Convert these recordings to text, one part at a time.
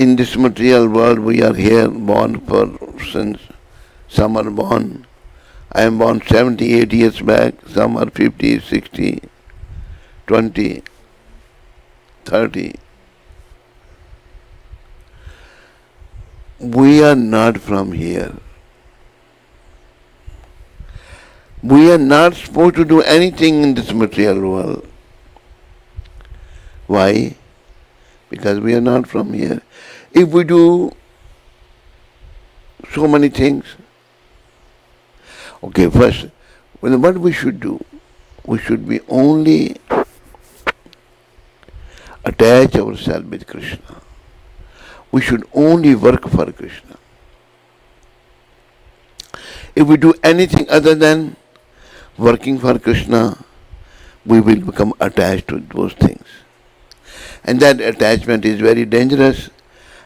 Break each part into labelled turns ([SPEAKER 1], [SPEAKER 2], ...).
[SPEAKER 1] In this material world, we are here born for since some are born. I am born 78 years back, some are 50, 60, 20, 30. We are not from here. We are not supposed to do anything in this material world. Why? Because we are not from here. If we do so many things, okay, first, what we should do? We should be only attach ourselves with Krishna. We should only work for Krishna. If we do anything other than working for Krishna, we will become attached to those things. And that attachment is very dangerous,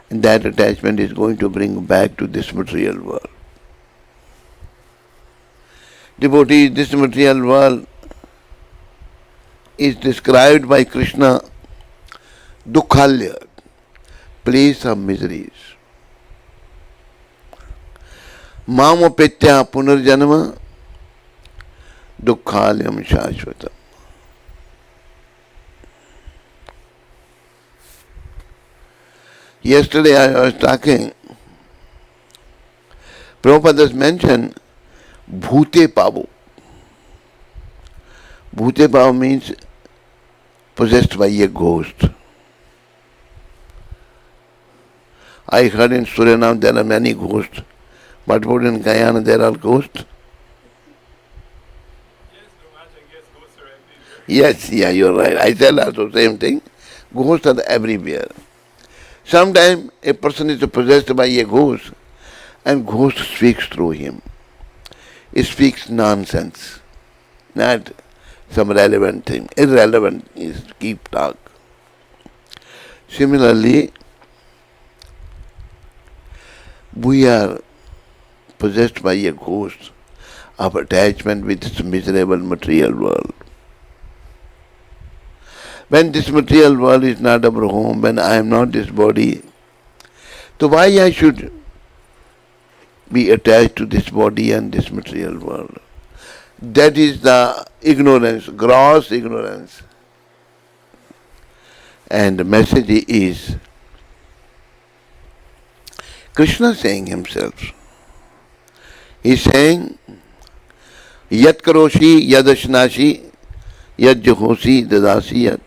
[SPEAKER 1] and that attachment is going to bring back to this material world. Devotees, this material world is described by Krishna, Dukhalya, place of miseries. Mamapetya punarjanama Dukhalyam shashvatam. Yesterday I was talking, Prabhupada has mentioned Bhute Pavo. Bhute Pavo means possessed by a ghost. I heard in Suriname there are many ghosts, but what in Guyana there are ghosts? Yes, yeah, you're right. I tell also the same thing. Ghosts are everywhere. Sometimes a person is possessed by a ghost and ghost speaks through him. It speaks nonsense, not some relevant thing. Irrelevant is keep talk. Similarly, we are possessed by a ghost of attachment with this miserable material world. When this material world is not our home, when I am not this body, so why I should be attached to this body and this material world? That is the ignorance, gross ignorance. And the message is Krishna saying himself. He is saying, Yat karoshi yadashnashi yad jahosi dadasi yat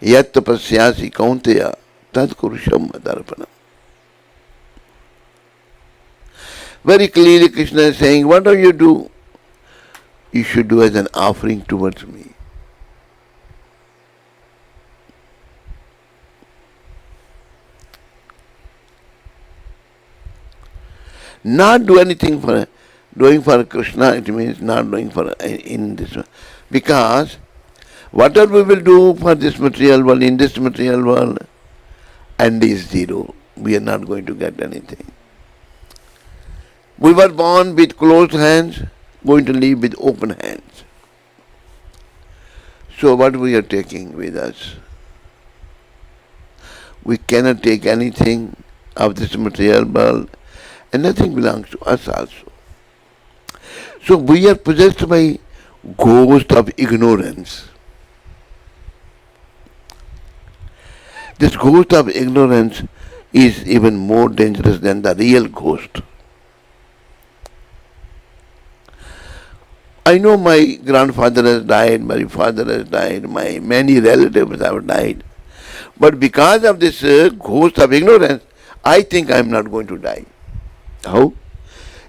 [SPEAKER 1] yat tapasyasi kaunteya tad kurusham adarpanam. Very clearly Krishna is saying, whatever you do, you should do as an offering towards me. Not do anything for doing for Krishna, it means not doing for in this, because whatever we will do for this material world, in this material world, end is zero. We are not going to get anything. We were born with closed hands, going to leave with open hands. So what we are taking with us? We cannot take anything of this material world, and nothing belongs to us also. So we are possessed by ghost of ignorance. This ghost of ignorance is even more dangerous than the real ghost. I know my grandfather has died, my father has died, my many relatives have died. But because of this ghost of ignorance, I think I am not going to die. How?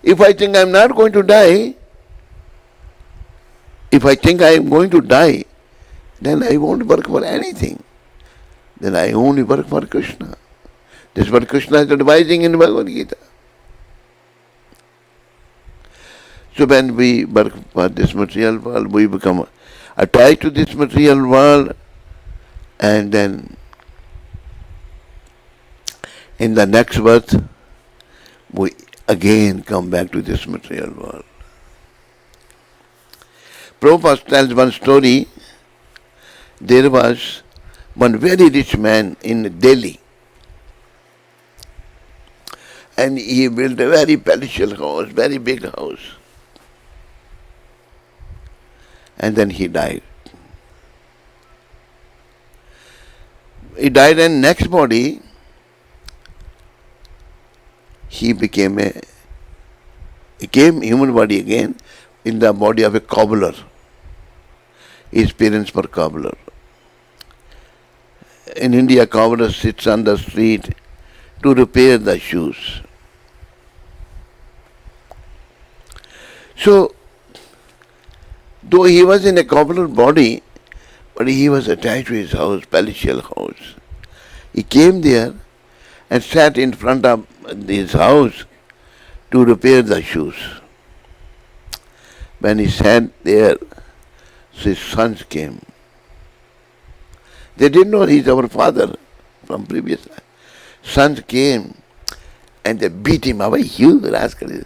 [SPEAKER 1] If I think I am not going to die, then I won't work for anything. Then I only work for Krishna. This is what Krishna is advising in Bhagavad Gita. So when we work for this material world, we become attached to this material world, and then in the next birth, we again come back to this material world. Prabhupada tells one story. There was one very rich man in Delhi. And he built a very palatial house, very big house. And then he died. He died, and next body, he became human body again in the body of a cobbler. His parents were cobbler. In India, cobbler sits on the street to repair the shoes. So, though he was in a cobbler body, but he was attached to his house, palatial house. He came there and sat in front of his house to repair the shoes. When he sat there, his sons came. They didn't know he's our father from previous life. Sons came and they beat him up. You rascal!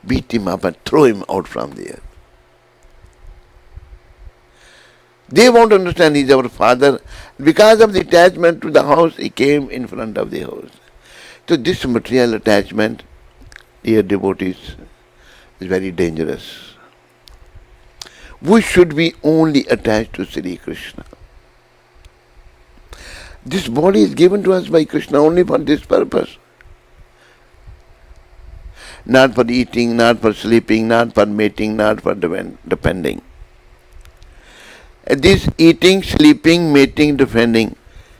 [SPEAKER 1] Beat him up and throw him out from there. They won't understand he's our father. Because of the attachment to the house, he came in front of the house. So this material attachment, dear devotees, is very dangerous. We should be only attached to Sri Krishna. This body is given to us by Krishna only for this purpose. Not for eating, not for sleeping, not for mating, not for depending. This eating, sleeping, mating, defending,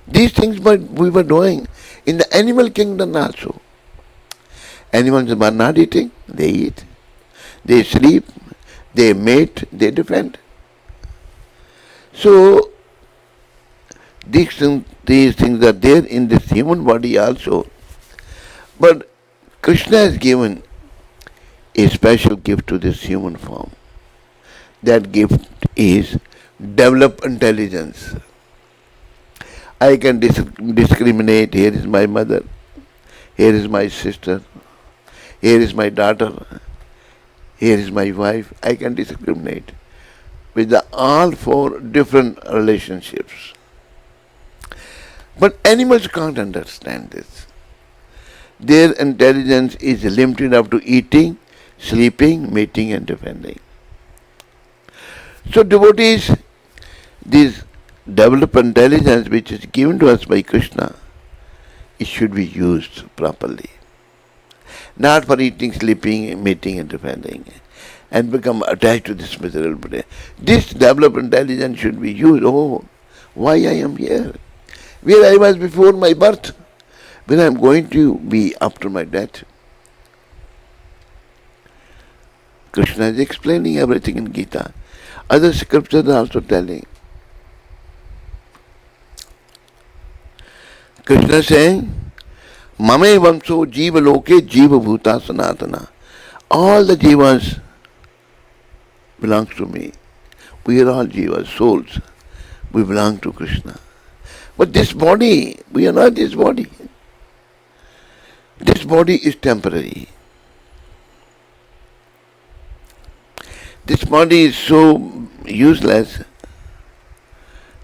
[SPEAKER 1] these things we were doing in the animal kingdom also. Animals are not eating, they eat. They sleep, they mate, they defend. So, these things are there in this human body also. But Krishna has given a special gift to this human form. That gift is develop intelligence. I can discriminate. Here is my mother. Here is my sister. Here is my daughter. Here is my wife. I can discriminate with all four different relationships. But animals can't understand this. Their intelligence is limited up to eating, sleeping, mating and defending. So devotees, this developed intelligence which is given to us by Krishna, it should be used properly. Not for eating, sleeping, mating and defending and become attached to this material body. This developed intelligence should be used. Oh, why I am here? Where I was before my birth? Where I am going to be after my death? Krishna is explaining everything in Gita. Other scriptures are also telling. Krishna is saying, Mame vamso jiva loke jiva bhuta sanatana. All the jivas belongs to me. We are all jivas, souls. We belong to Krishna. But this body, we are not this body. This body is temporary. This body is so useless.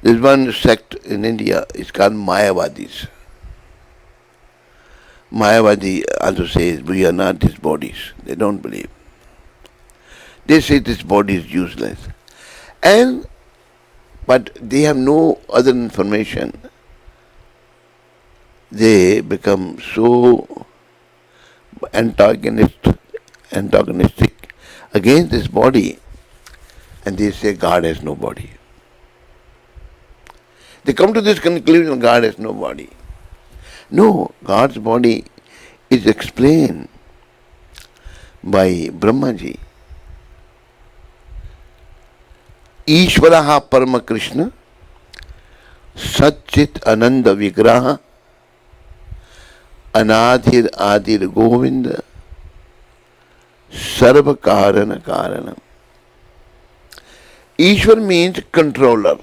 [SPEAKER 1] There's one sect in India, it's called Mayavadis. Mayavadi also says we are not these bodies. They don't believe. They say this body is useless. But they have no other information. They become so antagonistic against this body, and they say God has no body. They come to this conclusion, God has no body. No, God's body is explained by Brahmaji. Ishvaraha Parama Krishna Satchit Ananda Vigraha Anadhir Adir Govinda Sarva Karana Karanam. Ishwar means controller.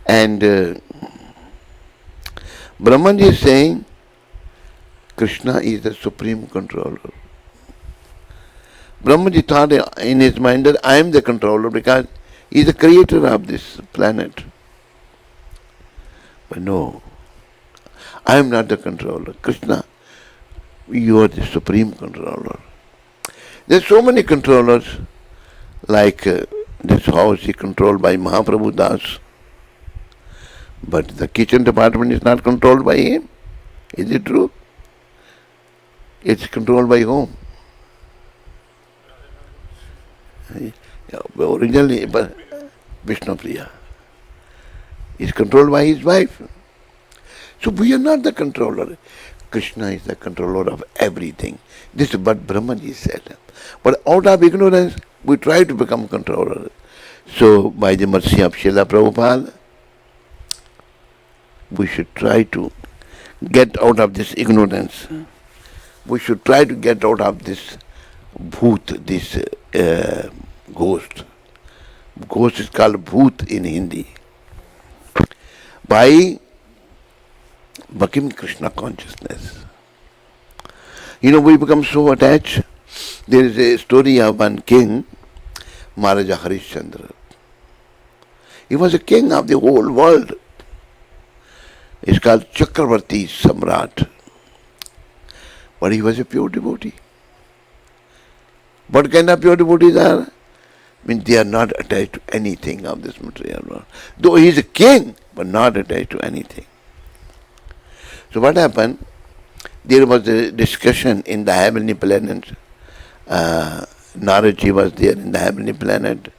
[SPEAKER 1] And Brahman is saying Krishna is the supreme controller. Brahmaji thought in his mind that I am the controller because he is the creator of this planet. But no, I am not the controller. Krishna you are the supreme controller. There's so many controllers, like this house is controlled by Mahaprabhu Das, but the kitchen department is not controlled by him. Is it true? It's controlled by whom? Originally, but Vishnu Priya is controlled by his wife. So we are not the controller. Krishna is the controller of everything. This is what Brahmaji said. But out of ignorance, we try to become controller. So by the mercy of Srila Prabhupada, we should try to get out of this ignorance. We should try to get out of this bhoot, this ghost. Ghost is called bhoot in Hindi. By becoming Krishna consciousness. We become so attached. There is a story of one king, Maharaj Harishchandra. He was a king of the whole world. It's called Chakravarti Samrat. But he was a pure devotee. What kind of pure devotees are? They are not attached to anything of this material world. Though he is a king, but not attached to anything. So what happened? There was a discussion in the heavenly planet. Naraji was there in the heavenly planet.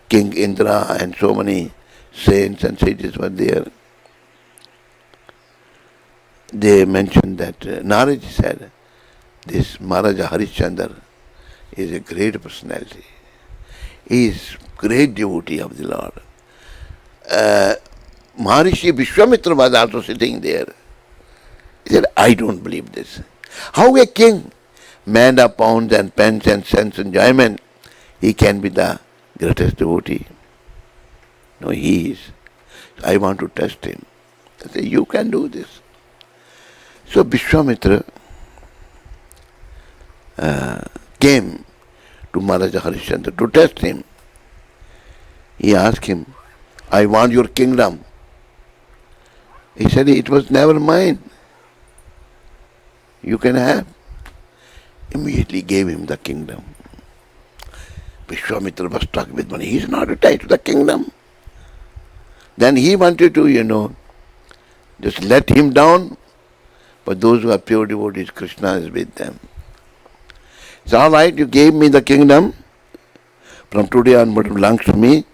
[SPEAKER 1] King Indra and so many saints and sages were there. They mentioned that Naraji said, this Maharaja Harishchandra is a great personality. He is great devotee of the Lord. Maharishi Vishwamitra was also sitting there. He said, I don't believe this. How a king, man of pounds and pence and sense enjoyment, he can be the greatest devotee? No, he is. I want to test him. I said, you can do this. So Vishwamitra came to Maharaja Harishchandra to test him. He asked him, I want your kingdom. He said, it was never mine. You can have. Immediately gave him the kingdom. Vishwamitra was struck with money. He is not attached to the kingdom. Then he wanted to, just let him down. But those who are pure devotees, Krishna is with them. It's all right, you gave me the kingdom. From today onward it belongs to me.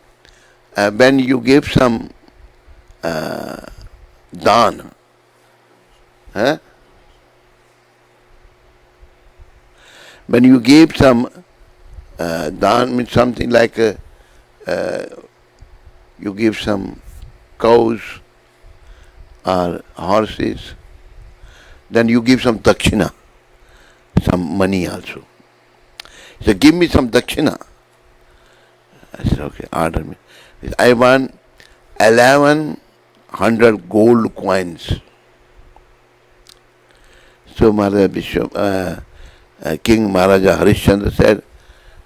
[SPEAKER 1] When you give some dhan, when you give some dhan, means something like you give some cows or horses, then you give some dakshina, some money also. He said, give me some dakshina. I said, okay, order me. I want 1100 gold coins. So King Maharaja Harishchandra said,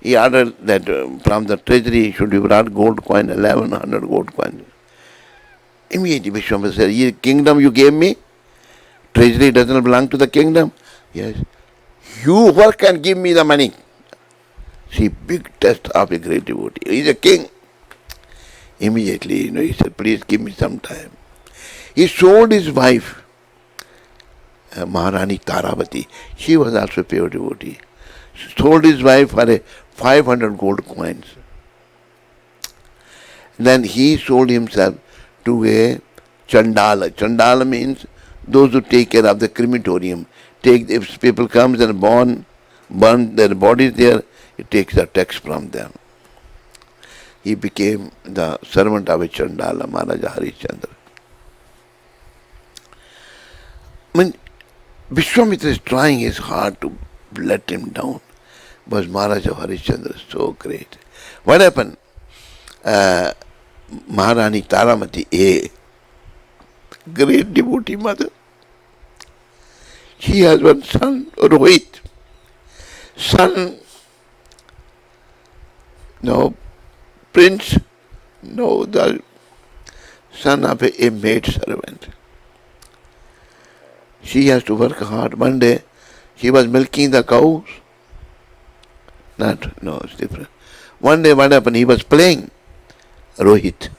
[SPEAKER 1] he ordered that from the treasury should be brought gold coin, 1100 gold coins. Immediately Vishwamitra said, "Ye kingdom you gave me, treasury doesn't belong to the kingdom." Yes. You work and give me the money. See, big test of a great devotee. He is a king. Immediately, he said, please give me some time. He sold his wife, Maharani Taravati. She was also a pure devotee. Sold his wife for 500 gold coins. Then he sold himself to a Chandala. Chandala means those who take care of the crematorium. If people comes and burn their bodies there, he takes the tax from them. He became the servant of a Chandala, Maharaja Harishchandra. I mean, Vishwamitra is trying his hard to let him down, but Maharaja Harishchandra is so great. What happened? Maharani Taramati, a great devotee mother, she has one son, Rohit. Prince, the son of a maid servant. She has to work hard. One day, She was milking the cows. No, it's different. One day what happened? He was playing Rohit.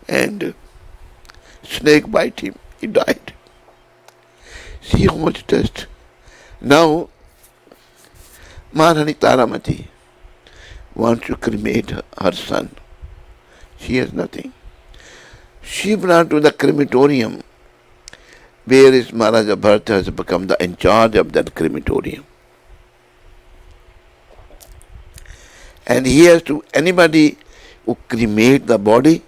[SPEAKER 1] And snake bite him. He died. See how much dust. Now, Maharani Taramati wants to cremate her son. She has nothing. She brought to the crematorium, where is Maharaja Bharata has become the in charge of that crematorium. And he has to, anybody who cremate the body,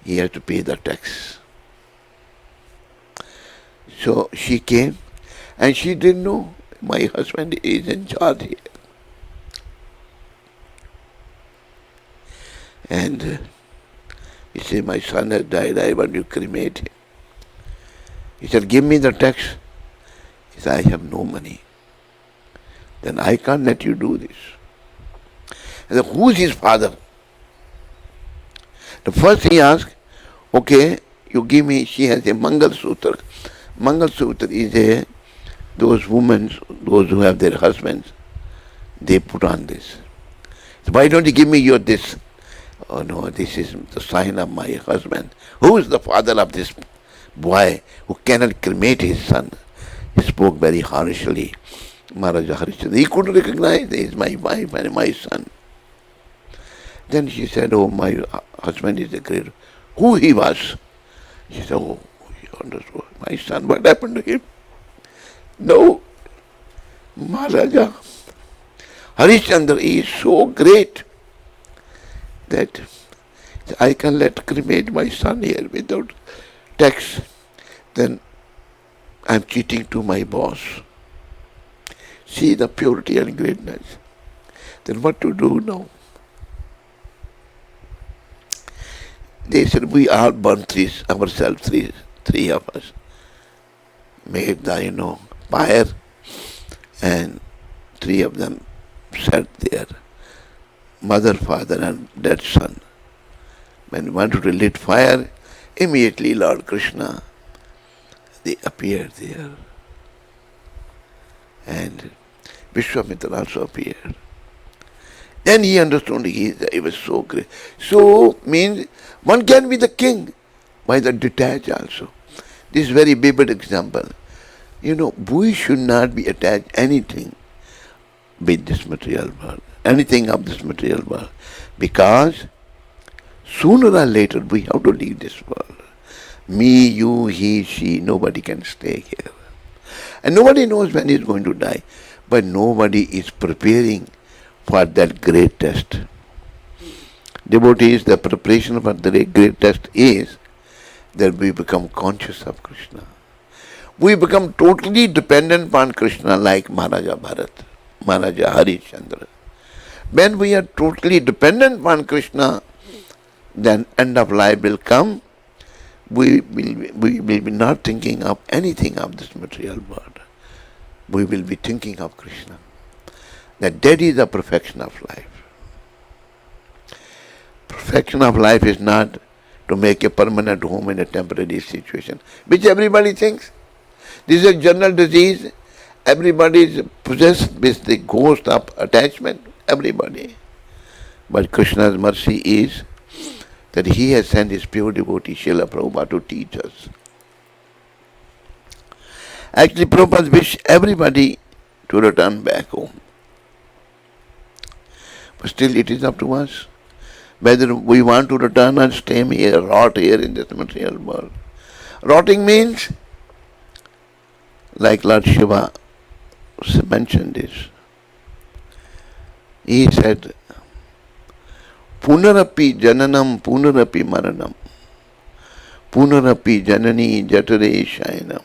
[SPEAKER 1] he has to pay the tax. So she came and she didn't know my husband is in charge here. And he said, my son has died, I want to cremate him. He said, give me the tax. He said, I have no money. Then I can't let you do this. I said, who is his father? The first he asked, okay, you give me, she has a Mangal Sutra. Mangal Sutra is those women, those who have their husbands, they put on this. So why don't you give me your this? Oh no, this is the sign of my husband. Who is the father of this boy who cannot cremate his son? He spoke very harshly. Maharaja Harishchandra, he couldn't recognize he is my wife and my son. Then she said, oh, my husband is a great. Who he was? She said, oh, you understood. My son, what happened to him? No, Maharaja Harishchandra is so great that I can let cremate my son here without tax. Then I'm cheating to my boss. See the purity and greatness. Then what to do now? They said, we all burnt three of us. Made the, fire, and three of them sat there. Mother, father, and dead son. When we wanted to lit fire, immediately Lord Krishna, they appeared there. And Vishwamitra also appeared. Then he understood he was so great. So means one can be the king by the detached also. This is very vivid example. We should not be attached anything with this material world, anything of this material world, because sooner or later we have to leave this world. Me, you, he, she, nobody can stay here. And nobody knows when he is going to die, but nobody is preparing for that great test. Devotees, the preparation for the great test is that we become conscious of Krishna. We become totally dependent upon Krishna like Maharaja Bharat, Maharaja Harishchandra. When we are totally dependent upon Krishna, then end of life will come. We will be not thinking of anything of this material world. We will be thinking of Krishna. That is the perfection of life. Perfection of life is not to make a permanent home in a temporary situation, which everybody thinks. This is a general disease. Everybody is possessed with the ghost of attachment. Everybody. But Krishna's mercy is that he has sent his pure devotee Srila Prabhupada to teach us. Actually, Prabhupada wished everybody to return back home. But still it is up to us whether we want to return or stay here, rot here in this material world. Rotting means, like Lord Shiva mentioned this, he said, Punarapi jananam punarapi maranam, punarapi janani jatare shayanam.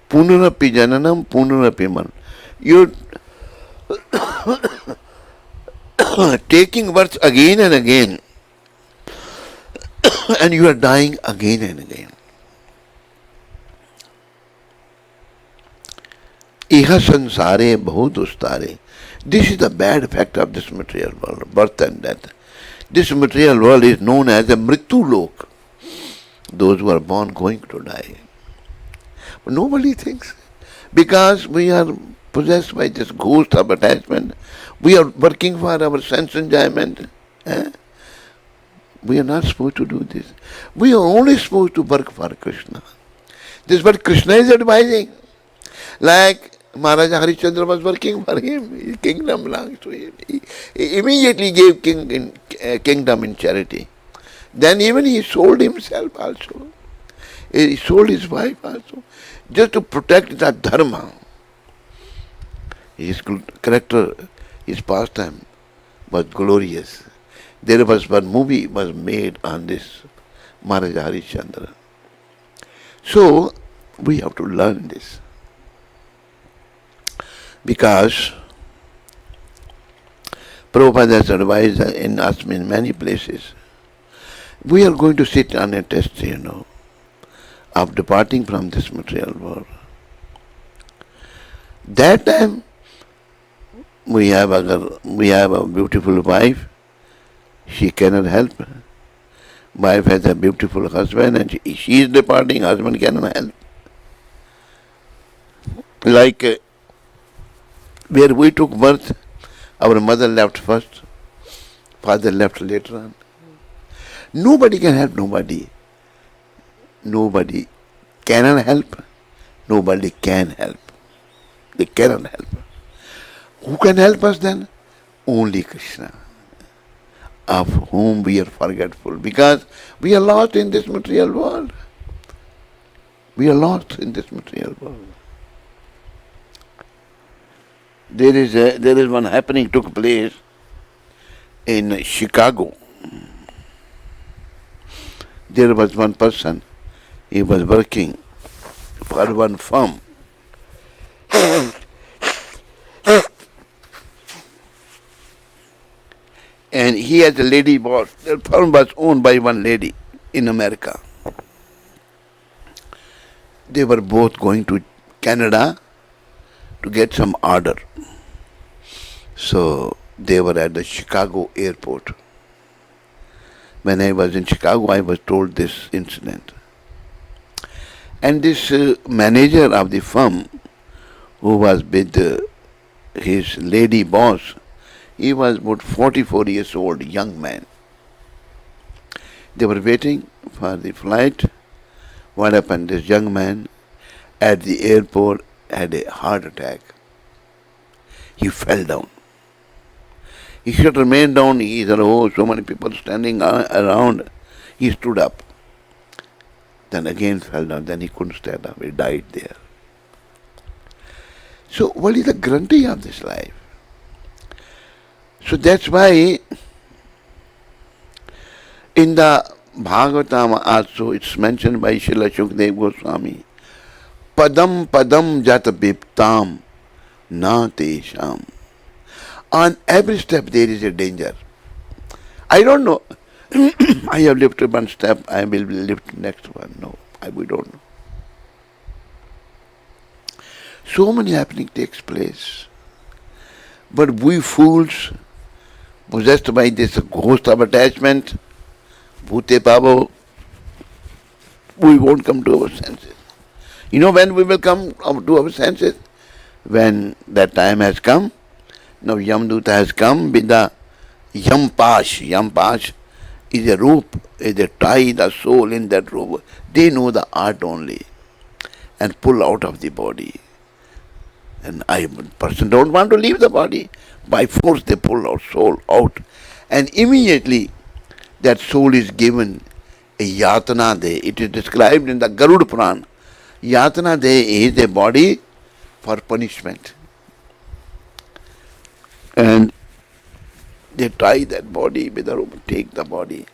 [SPEAKER 1] Punarapi jananam punarapi maranam. You're taking birth again and again, and you are dying again and again. Iha sansare bahut ustare. This is the bad effect of this material world, birth and death. This material world is known as a mritu lok. Those who are born going to die. But nobody thinks. Because we are possessed by this ghost of attachment. We are working for our sense enjoyment. Eh? We are not supposed to do this. We are only supposed to work for Krishna. This is what Krishna is advising. Like Maharaj Harishchandra was working for him. His kingdom belongs to him. He immediately gave kingdom in charity. Then even he sold himself also. He sold his wife also. Just to protect that dharma. His character, his pastime was glorious. There was one movie was made on this Maharaj Harishchandra. So we have to learn this. Because Prabhupada has advised in us in many places, we are going to sit on a test, of departing from this material world. That time we have a beautiful wife, she cannot help. Wife has a beautiful husband and she is departing, husband cannot help. Like where we took birth, our mother left first, father left later on. Nobody can help nobody. Nobody cannot help. Nobody can help. They cannot help. Who can help us then? Only Krishna, of whom we are forgetful, because we are lost in this material world. We are lost in this material world. There is one happening took place in Chicago. There was one person, he was working for one firm. And he had a lady boss. The firm was owned by one lady in America. They were both going to Canada to get some order. So they were at the Chicago airport. When I was in Chicago, I was told this incident. And this manager of the firm, who was with his lady boss, he was about 44 years old, young man. They were waiting for the flight. What happened? This young man at the airport had a heart attack. He fell down. He should remain down. He said, oh, so many people standing around. He stood up. Then again fell down. Then he couldn't stand up. He died there. So what is the guarantee of this life? So that's why in the Bhagavatam also it's mentioned by Srila Shukdev Goswami, Padam Padam Jata Biptam Na Tesham. On every step there is a danger. I don't know. I have lifted one step, I will lift next one. No, we don't know. So many happening takes place. But we fools, possessed by this ghost of attachment, Bhute Pavo, we won't come to our senses. You know when we will come to our senses? When that time has come. Now Yamduta has come with the Yampash. Yampash is a rope, is a tie the soul in that rope. They know the art only and pull out of the body. And person don't want to leave the body. By force they pull our soul out. And immediately that soul is given a Yatana De. It is described in the Garuda Puran. Yatana De is a body for punishment. And they tie that body with a rope, take the body.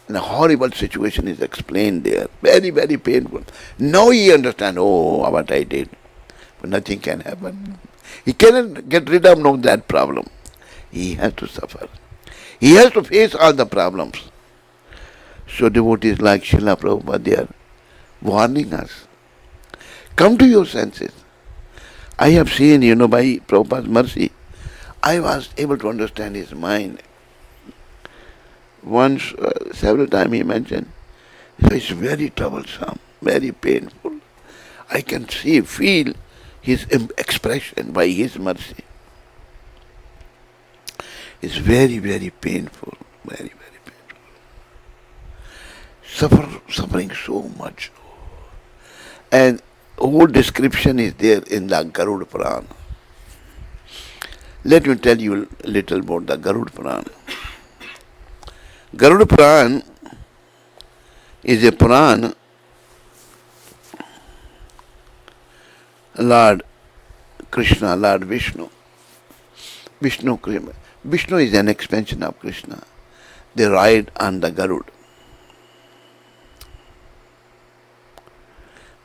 [SPEAKER 1] And a horrible situation is explained there. Very, very painful. Now he understands, oh, what I did. But nothing can happen. He cannot get rid of that problem. He has to suffer. He has to face all the problems. So devotees like Srila Prabhupada, they are warning us. Come to your senses. I have seen, by Prabhupada's mercy, I was able to understand his mind. Once, several times he mentioned, So it's very troublesome, very painful. I can feel his expression by his mercy. It's very, very painful, very, very painful. Suffering so much. And whole description is there in the Garuda Purana. Let me tell you a little about the Garuda Purana. Garuda Purana is a Purana Lord Krishna, Lord Vishnu. Vishnu is an expansion of Krishna. They ride on the Garud.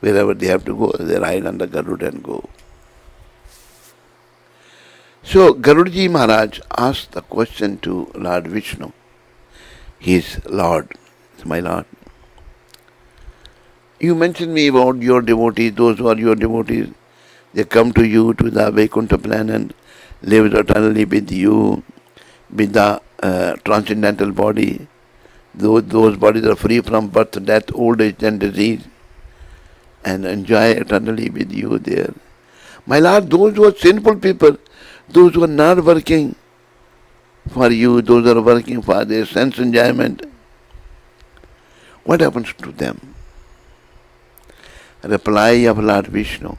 [SPEAKER 1] Wherever they have to go, they ride on the Garud and go. So Garudji Maharaj asked the question to Lord Vishnu. He is Lord, my Lord. You mentioned me about your devotees, those who are your devotees. They come to you to the Vaikuntha plan and live eternally with you, with the transcendental body. Those bodies are free from birth, death, old age and disease, and enjoy eternally with you there. My Lord, those who are sinful people, those who are not working for you, those who are working for their sense enjoyment, what happens to them? Reply of Lord Vishnu.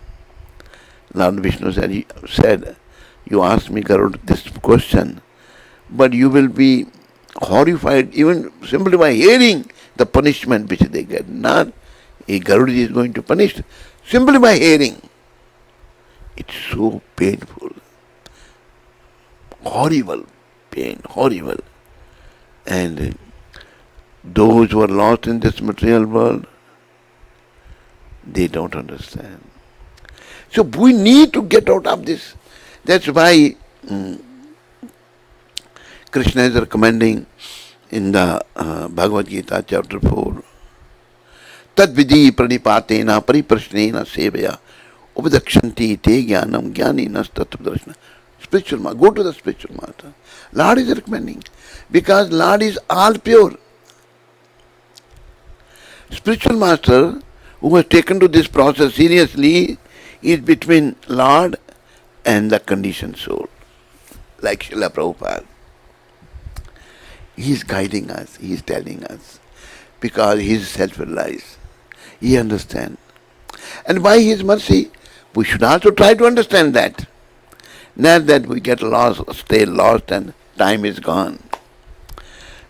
[SPEAKER 1] Lord Vishnu said, you asked me, Garud, this question, but you will be horrified even simply by hearing the punishment which they get. Not a Garud is going to punish, simply by hearing. It's so painful. Horrible pain, horrible. And those who are lost in this material world, they don't understand. So we need to get out of this. That's why Krishna is recommending in the Bhagavad Gita chapter 4, Tad vidhi pranipatena pariprashnena sevaya upadakshanti te jnanam jnaninas tattvadarshana. Spiritual master. Go to the spiritual master. Lord is recommending. Because Lord is all pure. Spiritual master who has taken to this process seriously is between Lord and the conditioned soul. Like Srila Prabhupada. He is guiding us. He is telling us. Because he is self-realized. He understands. And by his mercy, we should also try to understand that. Not that we get lost, stay lost and time is gone.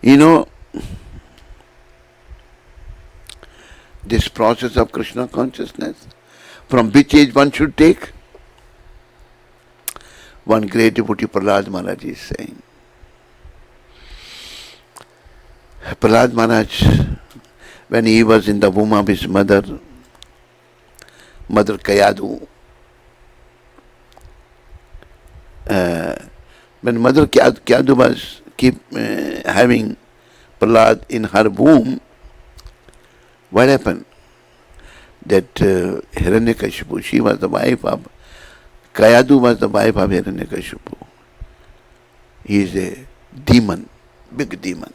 [SPEAKER 1] You know, this process of Krishna consciousness, from which age one should take? One great devotee, Prahlad Maharaj, is saying. Prahlad Maharaj, when he was in the womb of his mother Kayadu, when Mother Kayadu was having Prahlad in her womb, what happened? That Hiranyakashipu, she was the wife of, Kayadu was the wife of Hiranyakashipu. He is a demon, big demon.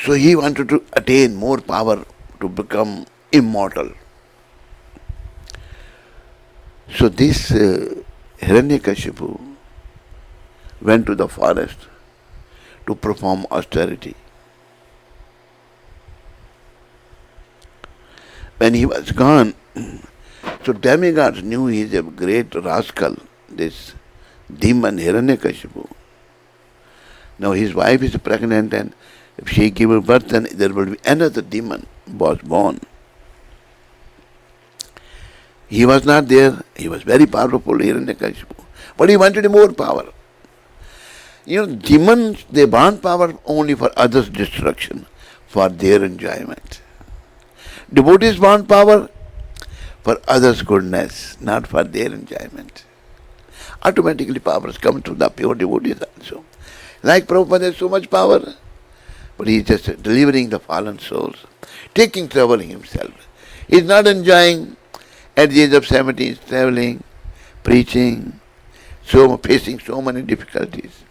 [SPEAKER 1] So he wanted to attain more power to become immortal. So this Hiranyakashipu went to the forest to perform austerity. When he was gone, so demigods knew he is a great rascal, this demon Hiranyakashipu. Now his wife is pregnant, and if she gives birth, then there will be another demon was born. He was not there. He was very powerful, Hiranyakashipu. But he wanted more power. You know, demons, they want power only for others' destruction, for their enjoyment. Devotees want power for others' goodness, not for their enjoyment. Automatically powers come to the pure devotees also. Like Prabhupada has so much power, but he is just delivering the fallen souls, taking trouble himself. He is not enjoying. At the age of 70, he is traveling, preaching, facing so many difficulties.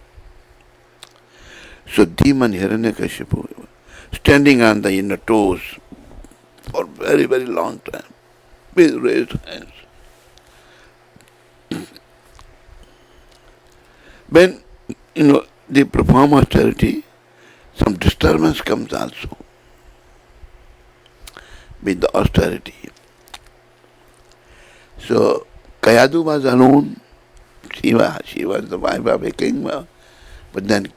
[SPEAKER 1] So demon Hiranyakashipu. standing on the inner toes for very, very long time with raised hands. When they perform austerity, some disturbance comes also with the austerity. So Kayadu was alone. She was the wife of a king, but then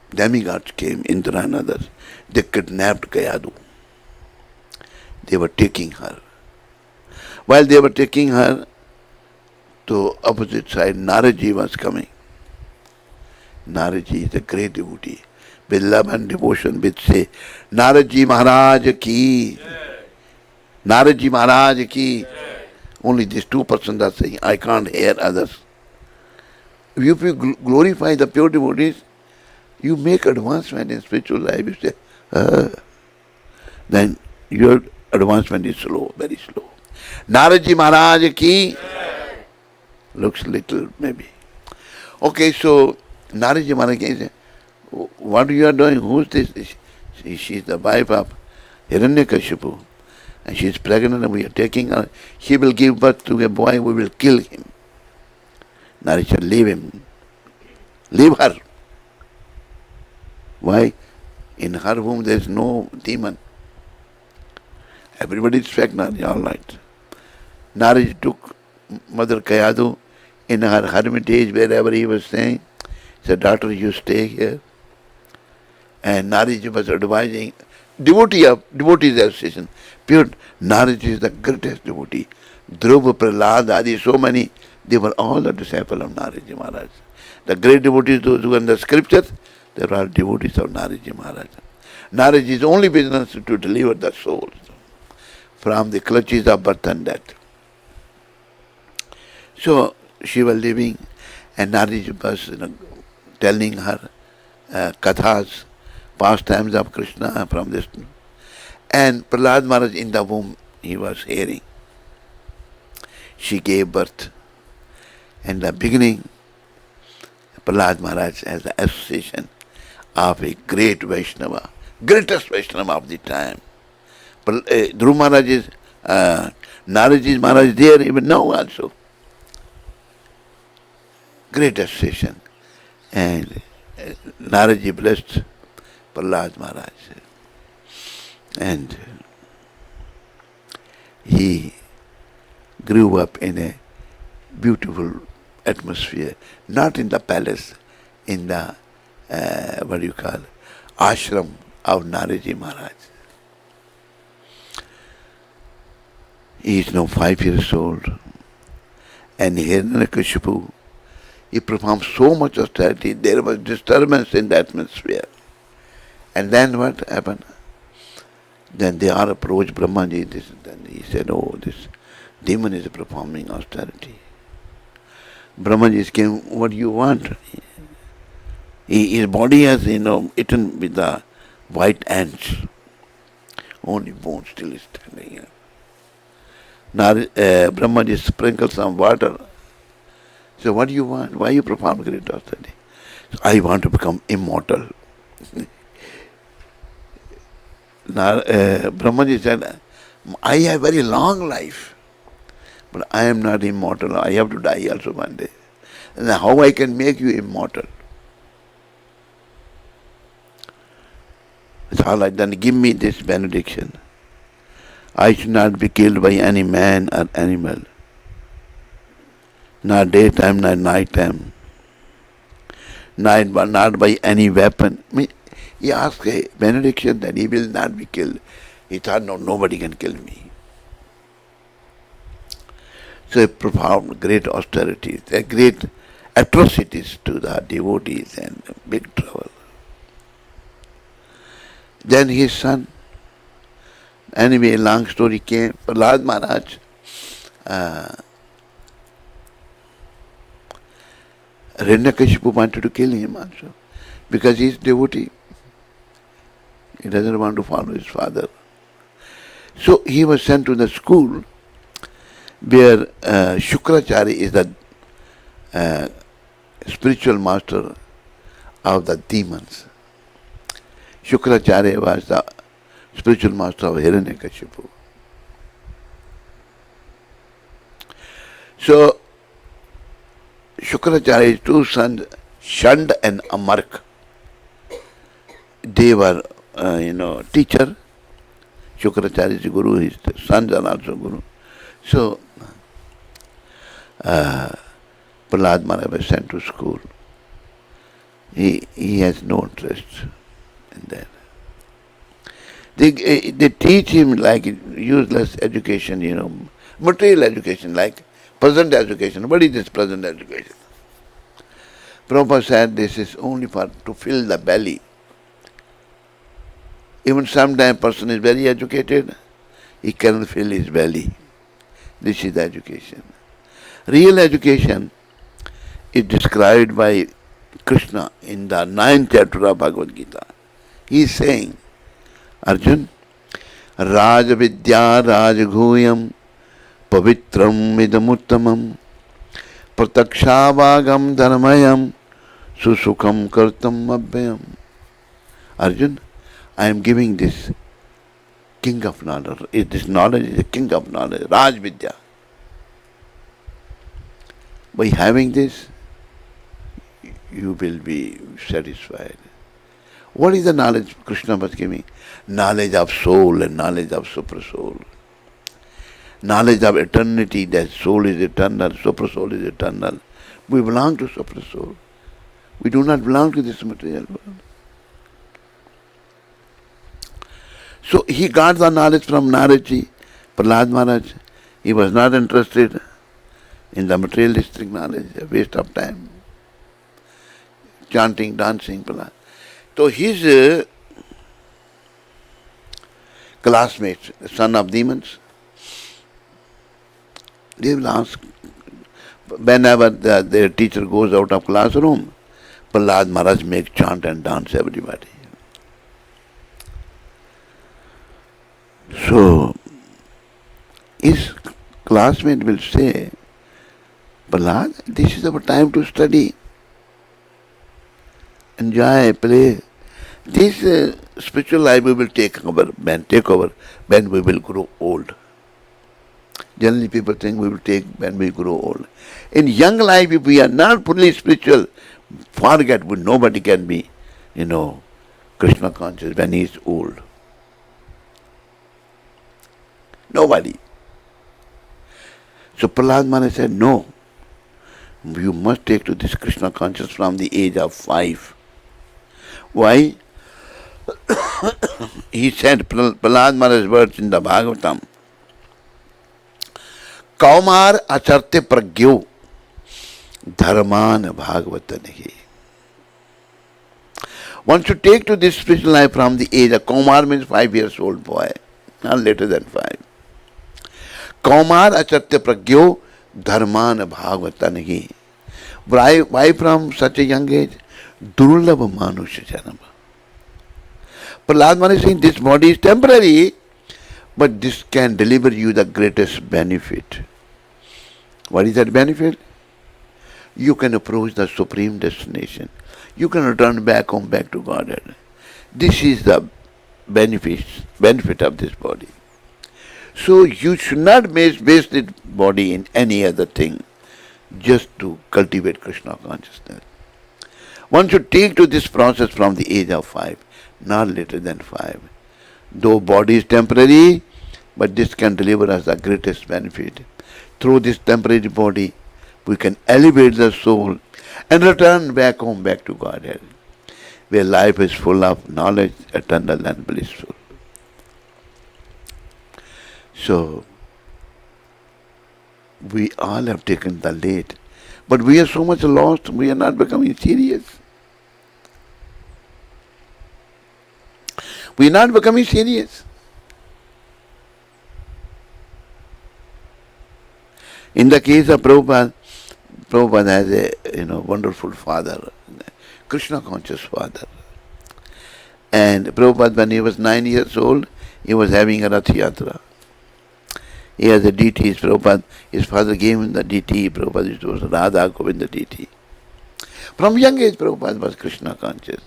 [SPEAKER 1] demigods came, Indra and others. They kidnapped Kayadu. They were taking her. While they were taking her, to opposite side, Naraji was coming. Naraji is a great devotee. With love and devotion, with say, Naraji Maharaj ki. Naraji Maharaj ki. Only these two persons are saying, I can't hear others. If you glorify the pure devotees, you make advancement in spiritual life. You say, then your advancement is slow, very slow. Naraji Maharaj ki. Looks little, maybe. Okay, so Naraji Maharaj said, what you are doing? Who's this? She is the wife of Hiranyakashipu. And she is pregnant and we are taking her. She will give birth to a boy, we will kill him. Naraji said, leave him. Leave her. Why? In her womb there is no demon. Everybody is pregnant, all right. Naraji took Mother Kayadu in her hermitage, wherever he was staying. He said, daughter, you stay here. And Naraji was advising, devotees association. Pure Naraji is the greatest devotee. Dhruva, Prahlad, Adi, so many, they were all the disciples of Naraji Maharaj. The great devotees, those who are in the scriptures, they were all devotees of Naraji Maharaj. Naraji's only business is to deliver the souls from the clutches of birth and death. So she was living, and Naraji was telling her kathas, pastimes of Krishna from this. And Prahlad Maharaj in the womb, he was hearing. She gave birth. In the beginning, Prahlad Maharaj has the association of a great Vaishnava, greatest Vaishnava of the time. Dhruv Maharaj is, Naraji Maharaj there even now also. Great association. And Naraji blessed Prahlad Maharaj. And he grew up in a beautiful atmosphere, not in the palace, in the, ashram of Naraji Maharaj. He is now 5 years old. And Hiranyakashipu, he performed so much austerity, there was disturbance in the atmosphere. And then what happened? Then they all approached Brahmaji, then he said, oh, this demon is performing austerity. Brahmaji came, what do you want? His body has, eaten with the white ants. Only bone still is standing here. Brahmaji sprinkled some water. So what do you want? Why you perform great austerity? So I want to become immortal. Brahmaji said, I have very long life, but I am not immortal. I have to die also one day. And how I can make you immortal? It's all right, then give me this benediction. I should not be killed by any man or animal, not daytime, not nighttime, not by any weapon. He asked a benediction that he will not be killed. He thought, no, nobody can kill me. So he performed great austerities, great atrocities to the devotees and big trouble. Then his son, anyway, long story came, Prahlad Maharaj, Hiranyakashipu wanted to kill him also, because he is devotee. He doesn't want to follow his father. So he was sent to the school where Shukracharya is the spiritual master of the demons. Shukracharya was the spiritual master of Hiranyakashipu. So, Shukracharya's two sons, Shand and Amark, they were, teacher. Shukracharya is Guru, his sons are also Guru. So, Prahlad Maharaj was sent to school. He has no interest in that. They teach him like useless education, material education, like present education. What is this present education? Prabhupada said this is only to fill the belly. Even sometimes a person is very educated, he cannot fill his belly. This is the education. Real education is described by Krishna in the 9th chapter of Bhagavad Gita. He is saying, Arjun, Raj Vidya Rajghuyam Pavitram Idamuttamam Pratakshāvāgam Dharmayam Susukham Kartam Abhyam. Arjun, I am giving this king of knowledge. This knowledge is the king of knowledge, Raj Vidya. By having this, you will be satisfied. What is the knowledge Krishna was giving? Knowledge of soul and knowledge of super soul. Knowledge of eternity, that soul is eternal, super soul is eternal. We belong to super soul. We do not belong to this material world. So he got the knowledge from Naradji, Prahlad Maharaj. He was not interested in the materialistic knowledge, a waste of time. Chanting, dancing, Prahlad. So his classmates, the son of demons, they will ask, whenever their teacher goes out of classroom, Prahlad Maharaj make chant and dance everybody. So his classmate will say, Prahlad, this is our time to study, enjoy, play. This spiritual life we will take over when we will grow old. Generally people think we will take when we grow old. In young life, if we are not fully spiritual, forget, nobody can be, Krishna conscious when he is old. Nobody. So Prahlad Maharaj said, no, you must take to this Krishna consciousness from the age of 5. Why? He said, Prahlad Maharaj's words in the Bhagavatam, Kaumar acharte pragyo dharman bhagavatan. One should take to this spiritual life from the age of Kaumar means 5 years old boy, not later than 5. Kaumar acharte pragyo dharman bhagavatan. Why from such a young age? Durlabha manusha janama. Prahlad Maharaj is saying this body is temporary, but this can deliver you the greatest benefit. What is that benefit? You can approach the supreme destination. You can return back home, back to Godhead. This is the benefit of this body. So you should not waste this body in any other thing, just to cultivate Krishna consciousness. One should take to this process from the age of 5, not later than 5. Though body is temporary, but this can deliver us the greatest benefit. Through this temporary body, we can elevate the soul and return back home, back to Godhead, where life is full of knowledge, eternal and blissful. So, we all have taken the lead, but we are so much lost, we are not becoming serious. We are not becoming serious. In the case of Prabhupada has a wonderful father, Krishna conscious father. And Prabhupada, when he was 9 years old, he was having a Rath Yatra. He has a deity, Prabhupada, his father gave him the deity, Prabhupada, it was Radha Govinda deity. From young age, Prabhupada was Krishna conscious.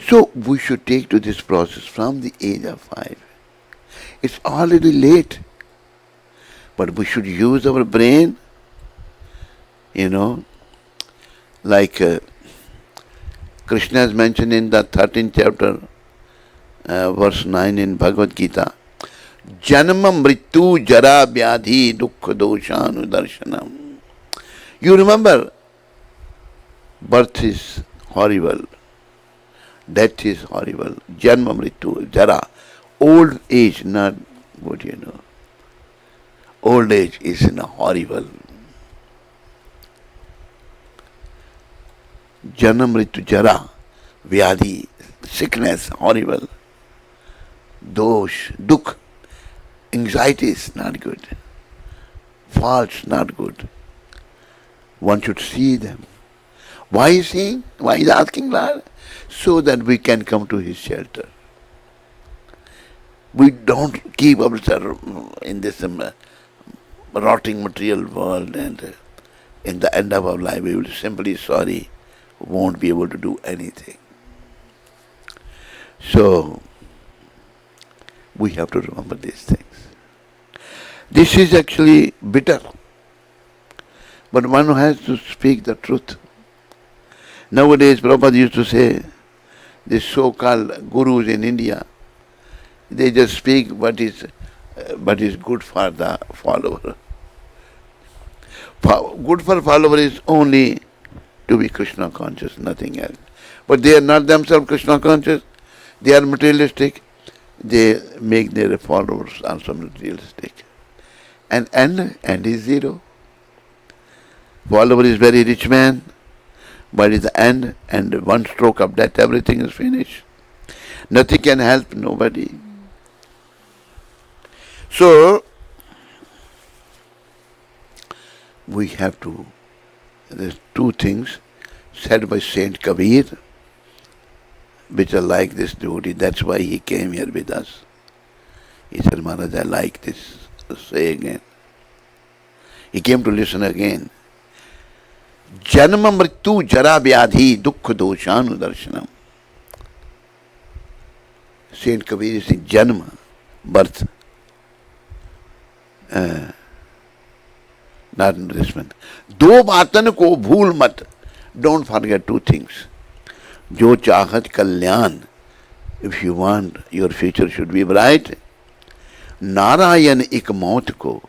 [SPEAKER 1] So we should take to this process from the age of 5. It's already late, but we should use our brain, like Krishna has mentioned in the 13th chapter, verse 9 in Bhagavad Gita. Janma mrityu jara vyadhi dukkha doshanu darshanam. You remember, birth is horrible, death is horrible, janma mrityu, jara, old age not good, Old age is horrible. Janma mrityu jara, vyadhi, sickness, horrible. Dosh, dukh, anxiety is not good. Faults not good. One should see them. Why is he? Why is asking Lord? So that we can come to His shelter. We don't keep ourselves in this rotting material world, and in the end of our life we will be simply sorry, won't be able to do anything. So, we have to remember these things. This is actually bitter, but one has to speak the truth. Nowadays, Prabhupada used to say, these so-called gurus in India, they just speak what is good for the follower. Good for follower is only to be Krishna conscious, nothing else. But they are not themselves Krishna conscious, they are materialistic, they make their followers also materialistic. And end is zero. Follower is very rich man, but at the end, and one stroke of death, everything is finished. Nothing can help nobody. So, we have to, there's two things said by Saint Kabir, which are like this devotee. That's why he came here with us. He said, Maharaj, I like this. Say again. He came to listen again. Janma mrityu jara vyadhi dukkha doshanu darshanam. Saint Kabir is Janma, birth. Not nourishment. दो बातन को भूल मत. Don't forget two things. जो चाहत कल्याण, if you want your future should be bright, Narayan एक मौत को,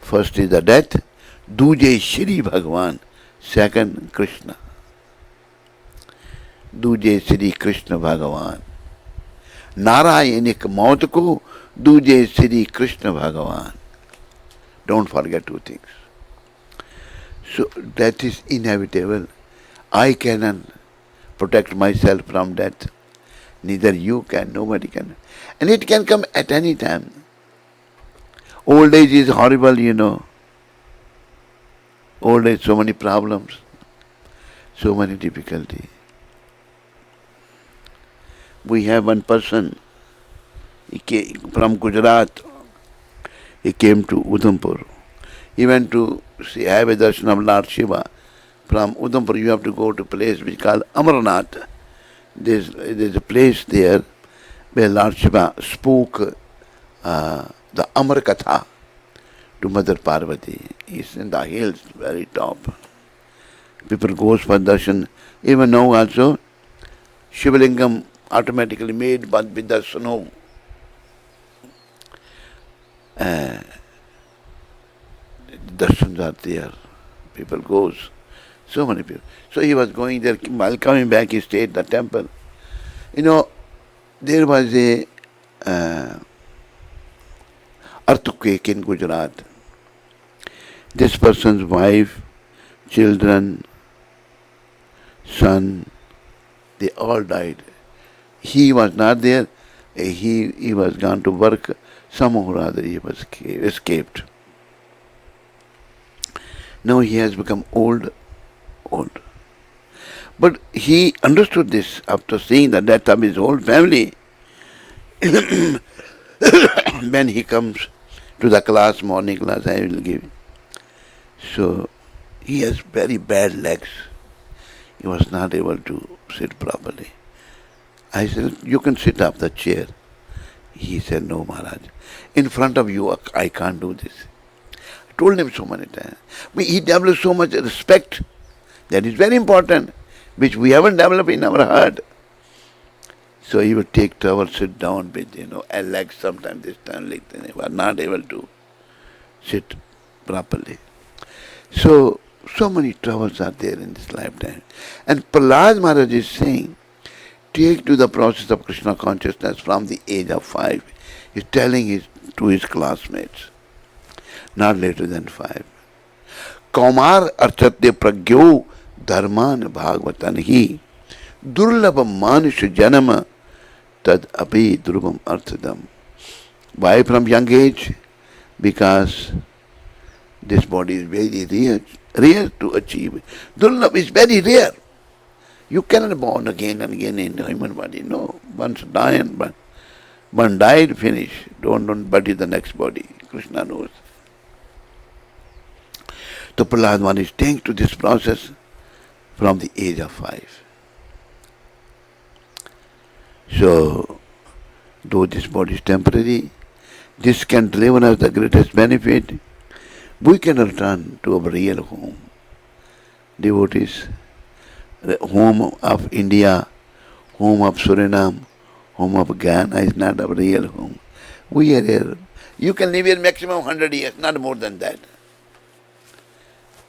[SPEAKER 1] first is the death, दूजे श्री भगवान, second Krishna. दूजे श्री कृष्ण भगवान. नारायण एक मौत को, दूजे श्री कृष्ण भगवान. Don't forget two things. So death is inevitable. I cannot protect myself from death. Neither you can, nobody can. And it can come at any time. Old age is horrible, Old age, so many problems, so many difficulties. We have one person, he came from Gujarat, he came to Udhampur. He went to have a darshan of Lord Shiva. From Udhampur you have to go to a place which is called Amarnath. There's a place there where Lord Shiva spoke the Amar Katha to Mother Parvati. He's in the hills, very top. People goes for darshan. Even now also, Shivalingam automatically made but with the snow. Darshans are there. People goes. So many people. So he was going there. While coming back, he stayed at the temple. There was a earthquake in Gujarat. This person's wife, children, son, they all died. He was not there. He was gone to work. Somehow or other he was escaped. Now he has become old. But he understood this after seeing the death of his whole family. When he comes to the class, morning class, I will give. So he has very bad legs. He was not able to sit properly. I said, you can sit up the chair. He said, no, Maharaj. In front of you, I can't do this. I told him so many times. But he developed so much respect. That is very important, which we haven't developed in our heart. So he would take trouble, sit down with, a leg sometimes, this time, like that. He was not able to sit properly. So many troubles are there in this lifetime. And Prahlad Maharaj is saying, take to the process of Krishna consciousness from the age of 5. He's telling to his classmates, not later than 5. Kaumar archate pragyo dharman bhagavatan hi durlabha manush janama tad api durvam arthadam. Why from young age? Because this body is very rare to achieve. Durlabha is very rare. You cannot born again and again in the human body. No. Once died, but one died, finish. Don't bury the next body. Krishna knows. So Prahlad Maharaj is taken to this process from the age of 5. So, though this body is temporary, this can deliver us the greatest benefit. We can return to our real home. Devotees, the home of India, home of Suriname, home of Guyana is not our real home. We are here. You can live here maximum 100 years, not more than that.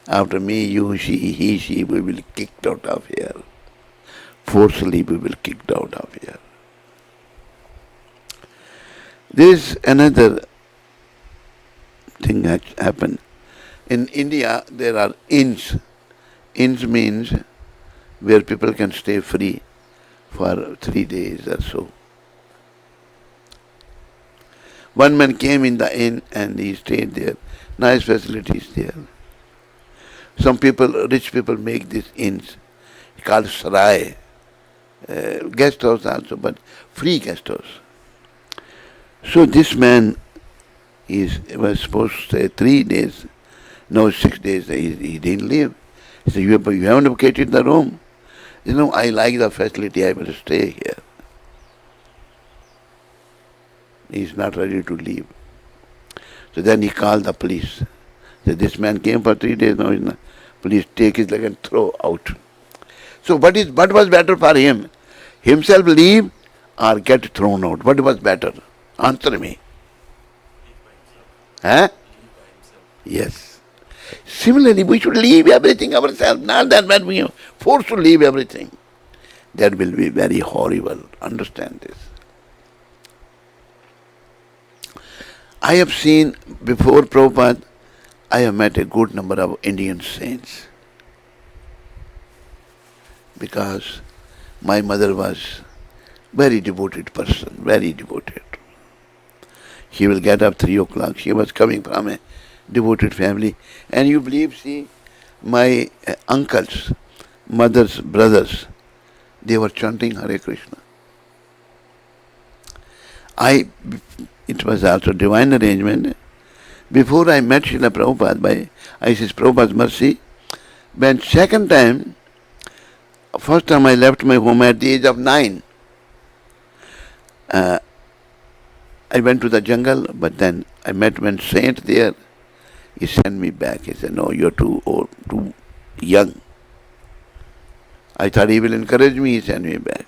[SPEAKER 1] After me, you, she, we will kicked out of here. Forcefully we will kicked out of here. There is another thing that happened. In India, there are inns. Inns means where people can stay free for 3 days or so. One man came in the inn and he stayed there. Nice facilities there. Some people, rich people, make these inns called sarai, guest house also, but free guest house. So this man was supposed to stay 3 days. No, 6 days he didn't leave. He said, you haven't vacated the room. I like the facility, I will stay here. He's not ready to leave. So then he called the police. Said, this man came for 3 days, now he's not. Police take his leg and throw out. So what was better for him? Himself leave or get thrown out? What was better? Answer me. Huh? Yes. Similarly, we should leave everything ourselves, not that when we are forced to leave everything. That will be very horrible. Understand this. I have seen before Prabhupada, I have met a good number of Indian saints. Because my mother was very devoted person, very devoted. She will get up 3 o'clock. She was coming from a devoted family. And you believe, see, my uncles, mother's brothers, they were chanting Hare Krishna. It was also divine arrangement. Before I met Srila Prabhupada, by Isis Prabhupada's mercy, when second time, first time I left my home at the age of 9. I went to the jungle, but then I met one saint there. He sent me back. He said, no, you're too old, too young. I thought he will encourage me, he sent me back.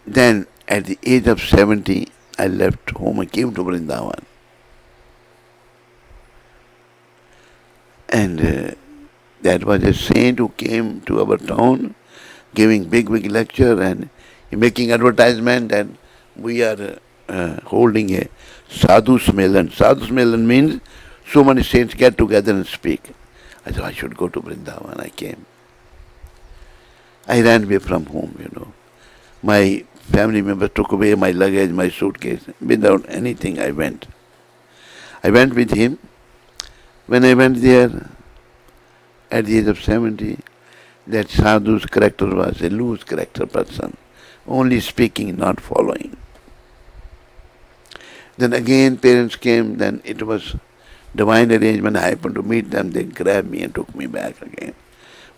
[SPEAKER 1] Then at the age of 70, I left home, I came to Vrindavan. And that was a saint who came to our town, giving big lecture and making advertisement that we are holding a sadhu smelan. Sadhu smelan means so many saints get together and speak. I thought I should go to Vrindavan. I came. I ran away from home, My family members took away my luggage, my suitcase. Without anything, I went. I went with him. When I went there, at the age of 70, that sadhu's character was a loose character person, only speaking, not following. Then again parents came, then it was divine arrangement. I happened to meet them, they grabbed me and took me back again.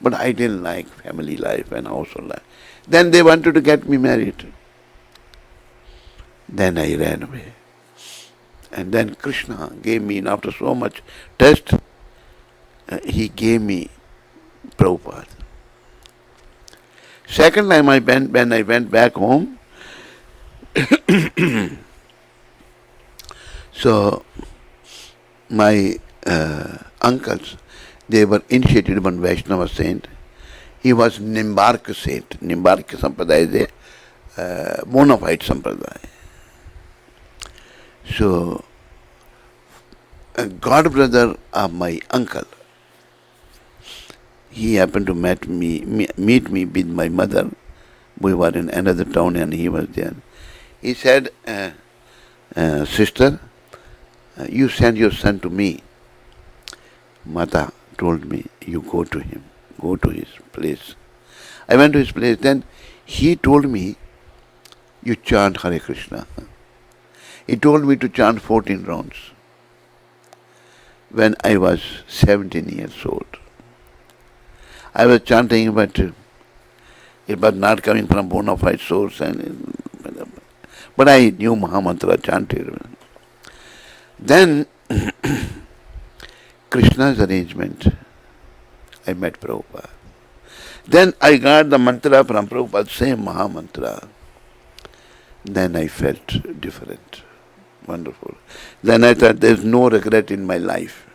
[SPEAKER 1] But I didn't like family life and household life. Then they wanted to get me married. Then I ran away. And then Krishna gave me, after so much test, he gave me Prabhupada. Second time when I went back home, so my uncles, they were initiated one Vaishnava saint. He was Nimbarka saint. Nimbarka Sampradaya is a bona fide Sampradaya. So, a god brother of my uncle, he happened to meet me with my mother. We were in another town and he was there. He said, sister, you send your son to me. Mata told me, you go to him, go to his place. I went to his place. Then he told me, you chant Hare Krishna. He told me to chant 14 rounds when I was 17 years old. I was chanting, but it was not coming from bona fide source. But I knew Mahamantra chanted. Then, Krishna's arrangement, I met Prabhupada. Then I got the mantra from Prabhupada, same Mahamantra. Then I felt different. Wonderful. Then I thought there's no regret in my life.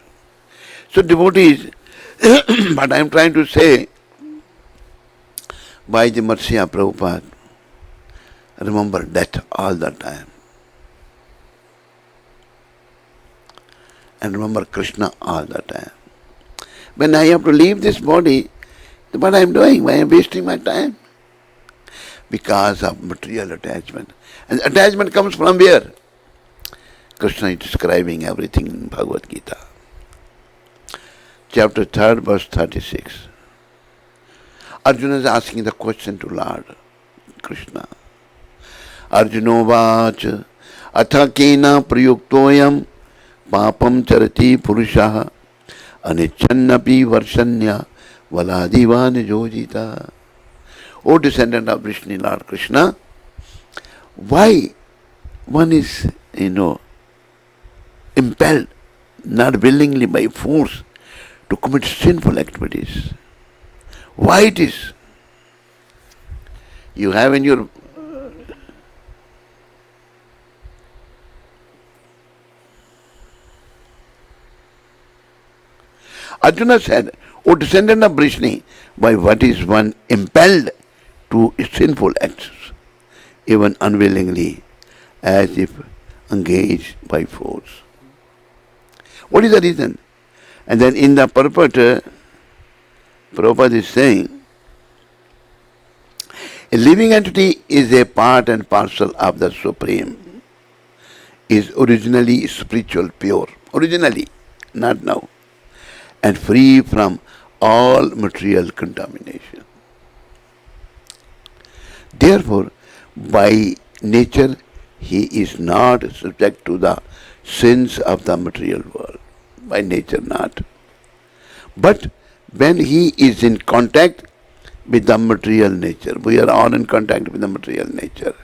[SPEAKER 1] So devotees, but I am trying to say, by the mercy of Prabhupada, remember death all the time. And remember Krishna all the time. When I have to leave this body, what I am doing? Why I am wasting my time? Because of material attachment. And attachment comes from where? Krishna is describing everything in Bhagavad Gita. Chapter 3, verse 36. Arjuna is asking the question to Lord Krishna. Arjuno vach atha kena prayuktoyam papam charati purushaha anichannapi varshanya valadivan jojita. O descendant of Vishnu, Lord Krishna, why one is, impelled, not willingly by force, to commit sinful activities? Why it is? You have in your Arjuna said, O descendant of Vrishni, by what is one impelled to sinful acts, even unwillingly, as if engaged by force? What is the reason? And then in the purport, Prabhupada is saying, a living entity is a part and parcel of the Supreme, is originally spiritual, pure, originally, not now, and free from all material contamination. Therefore, by nature, he is not subject to the sins of the material world. By nature not. But when he is in contact with the material nature, we are all in contact with the material nature.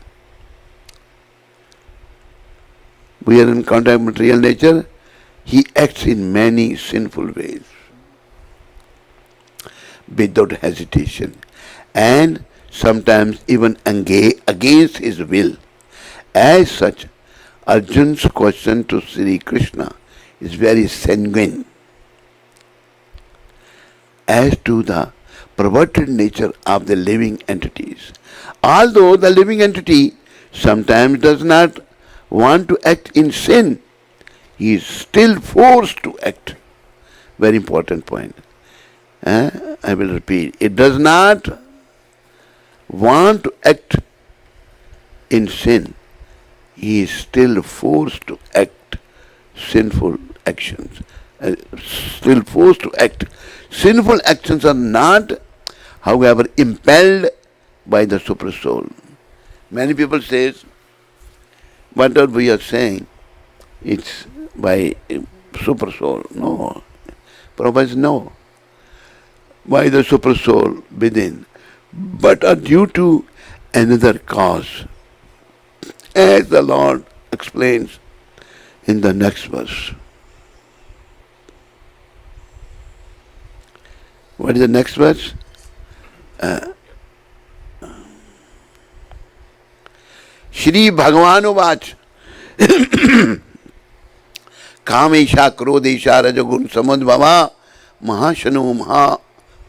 [SPEAKER 1] We are in contact with material nature, he acts in many sinful ways without hesitation and sometimes even against his will. As such, Arjuna's question to Sri Krishna is very sanguine as to the perverted nature of the living entities. Although the living entity sometimes does not want to act in sin, he is still forced to act. Very important point. I will repeat. It does not want to act in sin. He is still forced to act sinful actions. Still forced to act. Sinful actions are not, however, impelled by the super soul. Many people say, whatever we are saying, it's by super soul. No. Prabhupada says no. by the super soul within, but are due to another cause, as the Lord explains in the next verse. What is the next verse? Shri Bhagavan Uvach Kamesha Krodesha Rajagun Samadbhava Mahashanu Maha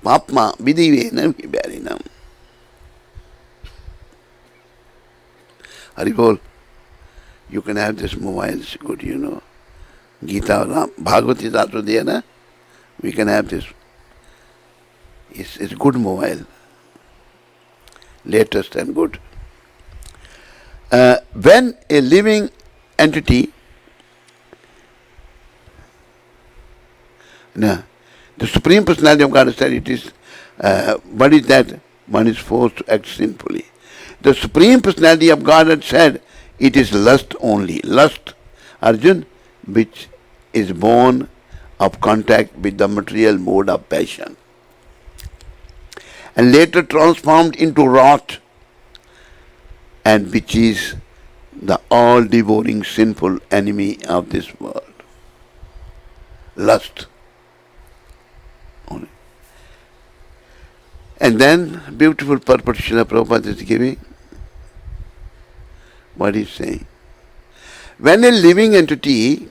[SPEAKER 1] Papma Vidivenam Hibarinam. Haribol, you can have this mobile, it's good, Gita, Bhagavad is also there, na? We can have this. It's good mobile. Latest and good. When a living entity, the Supreme Personality of God said it is, what is that? One is forced to act sinfully. The Supreme Personality of God had said it is lust only. Lust, Arjun, which is born of contact with the material mode of passion, and later transformed into wrath, and which is the all-devouring sinful enemy of this world. Lust. Only. And then, beautiful purport Srila Prabhupada is giving. What he's saying. When a living entity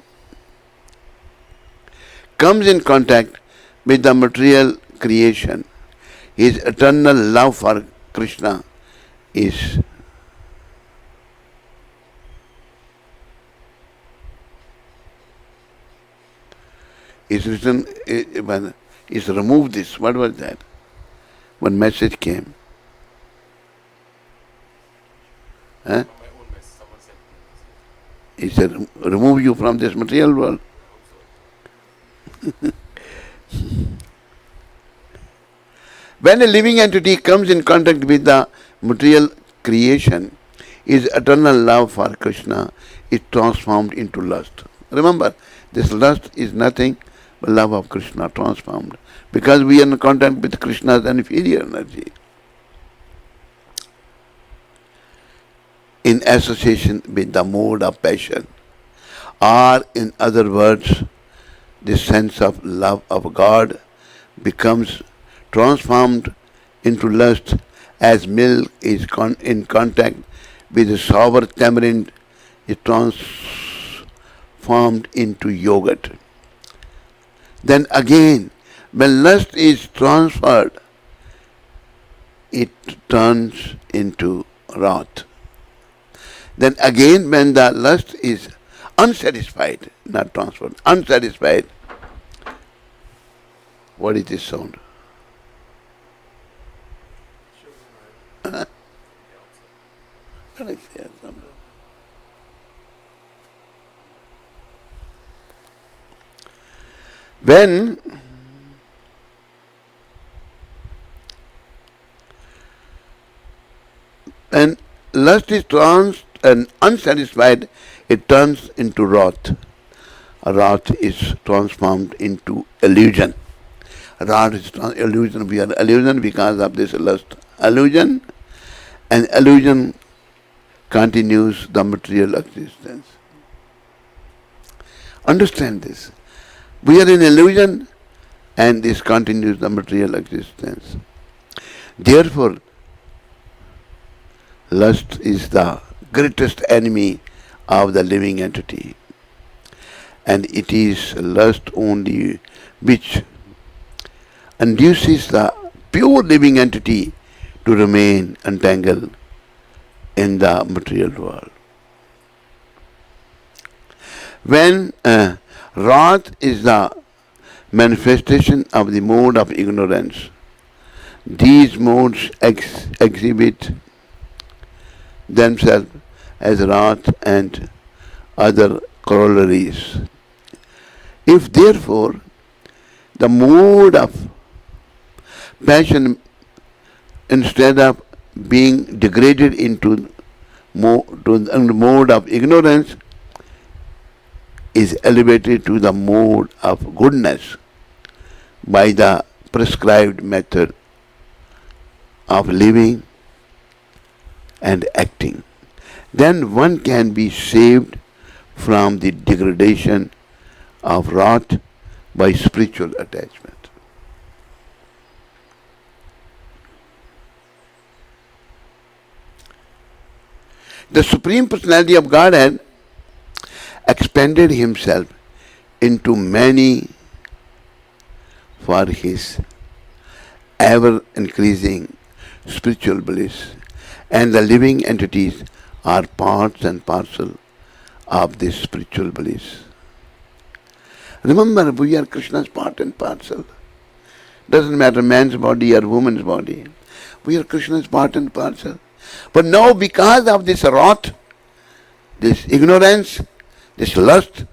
[SPEAKER 1] comes in contact with the material creation, his eternal love for Krishna is written, is removed this. What was that? One message came. Huh? He said, remove you from this material world. When a living entity comes in contact with the material creation, his eternal love for Krishna is transformed into lust. Remember, this lust is nothing but love of Krishna transformed, because we are in contact with Krishna's inferior energy, in association with the mode of passion, or in other words, the sense of love of God becomes transformed into lust, as milk is in contact with the sour tamarind is transformed into yogurt. Then again, when lust is transferred, it turns into wrath. Then again, when the lust is unsatisfied, not transferred, unsatisfied, what is this sound? When lust is and unsatisfied, it turns into wrath. Wrath is transformed into illusion. Wrath is illusion. We are illusion because of this lust. Illusion, and illusion continues the material existence. Understand this. We are in illusion, and this continues the material existence. Therefore, lust is the greatest enemy of the living entity, and it is lust only which induces the pure living entity to remain entangled in the material world. When wrath is the manifestation of the mode of ignorance, these modes exhibit themselves as wrath and other corollaries. If therefore the mode of passion, instead of being degraded into the mode of ignorance, is elevated to the mode of goodness by the prescribed method of living and acting, then one can be saved from the degradation of wrath by spiritual attachment. The Supreme Personality of Godhead expanded himself into many for his ever increasing spiritual bliss, and the living entities are parts and parcel of this spiritual bliss. Remember, we are Krishna's part and parcel. Doesn't matter man's body or woman's body. We are Krishna's part and parcel. But now because of this wrath, this ignorance, this lust,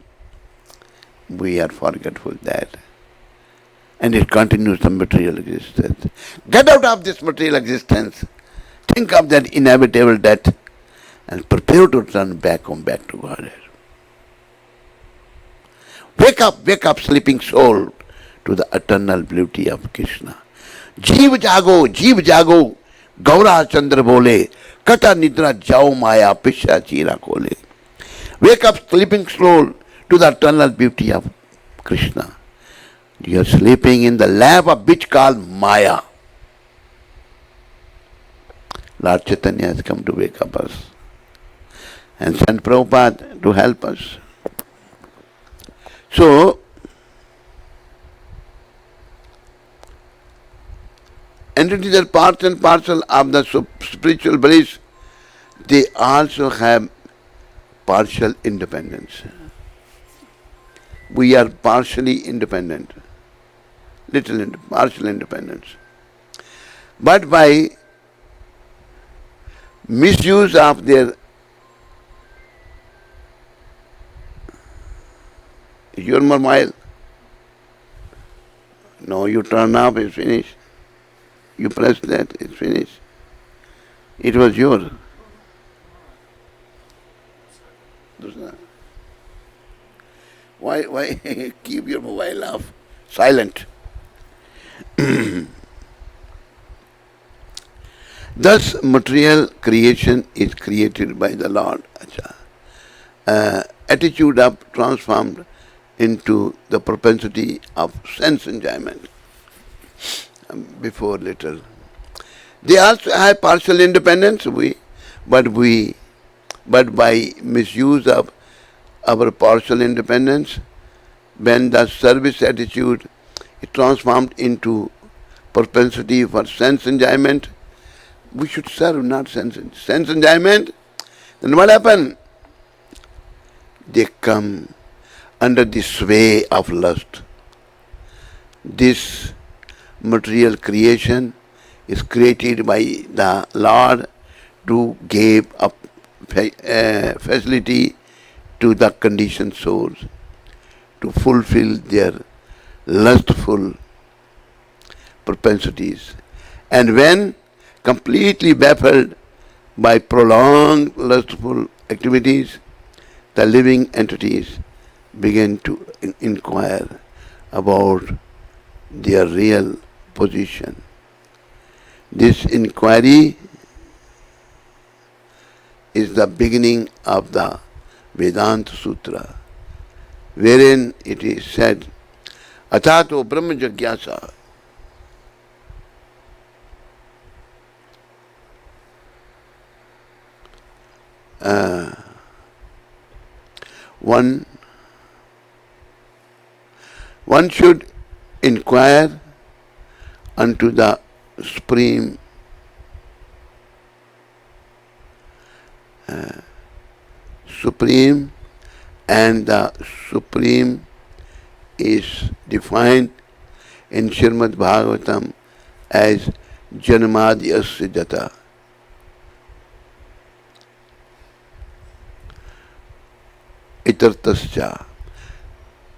[SPEAKER 1] we are forgetful that. And it continues the material existence. Get out of this material existence. Think of that inevitable death and prepare to turn back to Godhead. Wake up, sleeping soul, to the eternal beauty of Krishna. Jeev jago, Gaura Chandra bole, Kata nidra jao maya pisha chira kole. Wake up, sleeping soul, to the eternal beauty of Krishna. You are sleeping in the lap of bitch called Maya. Lord Chaitanya has come to wake up us and sent Prabhupada to help us. So, entities are parts and parcel of the spiritual bliss. They also have partial independence. We are partially independent, partial independence. But by misuse of their your mobile, no, you turn off, it's finished. You press that, it's finished. It was yours. Why keep your mobile off? Silent. Thus, material creation is created by the Lord. Attitude of transformed into the propensity of sense enjoyment. Before little. They also have partial independence, but by misuse of our partial independence, when the service attitude is transformed into propensity for sense enjoyment, we should serve, not sense enjoyment. Then what happens? They come under the sway of lust. This material creation is created by the Lord to give up facility to the conditioned souls to fulfill their lustful propensities. And when completely baffled by prolonged lustful activities, the living entities begin to inquire about their real position. This inquiry is the beginning of the Vedanta Sutra, wherein it is said, Atato Brahma Jagyasa. One should inquire unto the Supreme and the Supreme is defined in Srimad Bhagavatam as Janmadhyasya Jata. Itartascha.